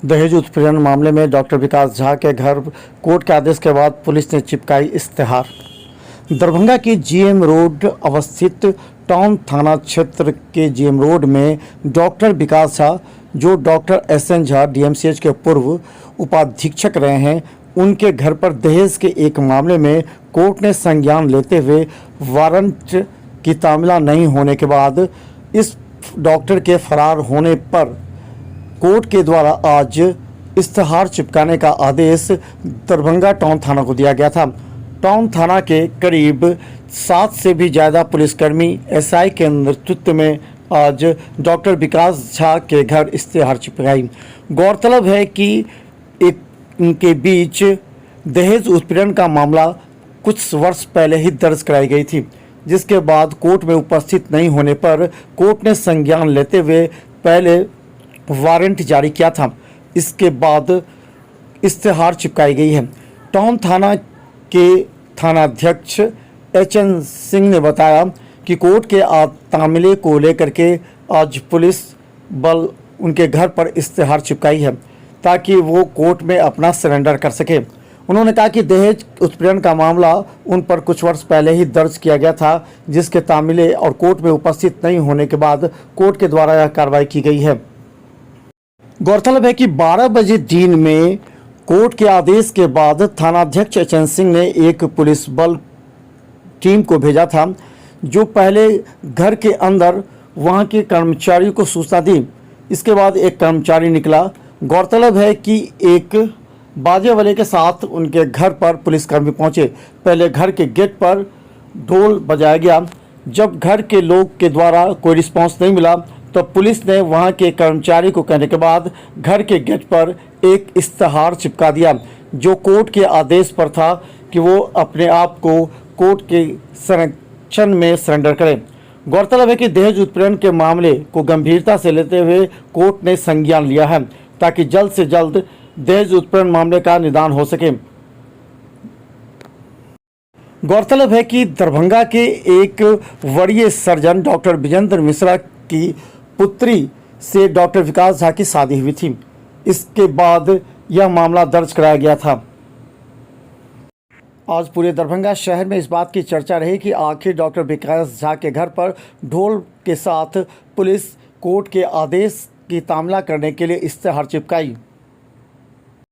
दहेज उत्पीड़न मामले में डॉक्टर विकास झा के घर कोर्ट के आदेश के बाद पुलिस ने चिपकाई इश्तेहार। दरभंगा की जीएम रोड अवस्थित टाउन थाना क्षेत्र के जीएम रोड में डॉक्टर विकास झा, जो डॉक्टर एसएन झा डीएमसीएच के पूर्व उपाधीक्षक रहे हैं, उनके घर पर दहेज के एक मामले में कोर्ट ने संज्ञान लेते हुए वारंट की तामील नहीं होने के बाद इस डॉक्टर के फरार होने पर कोर्ट के द्वारा आज इश्तेहार चिपकाने का आदेश दरभंगा टाउन थाना को दिया गया था। टाउन थाना के करीब 7 से भी ज़्यादा पुलिसकर्मी एसआई के नेतृत्व में आज डॉक्टर विकास झा के घर इश्तेहार चिपकाई। गौरतलब है कि इनके बीच दहेज उत्पीड़न का मामला कुछ वर्ष पहले ही दर्ज कराई गई थी, जिसके बाद कोर्ट में उपस्थित नहीं होने पर कोर्ट ने संज्ञान लेते हुए पहले वारंट जारी किया था। इसके बाद इश्तेहार चिपकाई गई है। टाउन थाना के थानाध्यक्ष एचएन सिंह ने बताया कि कोर्ट के तामीले को लेकर के आज पुलिस बल उनके घर पर इश्तेहार चिपकाई है ताकि वो कोर्ट में अपना सरेंडर कर सके। उन्होंने कहा कि दहेज उत्पीड़न का मामला उन पर कुछ वर्ष पहले ही दर्ज किया गया था, जिसके तामीले और कोर्ट में उपस्थित नहीं होने के बाद कोर्ट के द्वारा यह कार्रवाई की गई है। गौरतलब है कि 12 बजे दिन में कोर्ट के आदेश के बाद थानाध्यक्ष एचएन सिंह ने एक पुलिस बल टीम को भेजा था, जो पहले घर के अंदर वहां के कर्मचारियों को सूचना दी। इसके बाद एक कर्मचारी निकला। गौरतलब है कि एक बाजे वाले के साथ उनके घर पर पुलिसकर्मी पहुंचे। पहले घर के गेट पर ढोल बजाया गया। जब घर के लोग के द्वारा कोई रिस्पांस नहीं मिला तो पुलिस ने वहां के कर्मचारी को कहने के बाद घर के गेट पर एक इश्तेहार चिपका दिया, जो कोर्ट के आदेश पर था कि वो अपने आप को कोर्ट के संरक्षण में सरेंडर करें। गौरतलब है कि दहेज उत्पीड़न के मामले को गंभीरता से लेते हुए कोर्ट ने संज्ञान लिया है ताकि जल्द से जल्द दहेज उत्पीड़न मामले का निदान हो सके। गौरतलब है कि दरभंगा के एक वरीय सर्जन डॉक्टर विजेंद्र मिश्रा की पुत्री से डॉक्टर विकास झा की शादी हुई थी। इसके बाद यह मामला दर्ज कराया गया था। आज पूरे दरभंगा शहर में इस बात की चर्चा रही कि आखिर डॉक्टर विकास झा के घर पर ढोल के साथ पुलिस कोर्ट के आदेश की तामील करने के लिए इश्तेहार चिपकाई।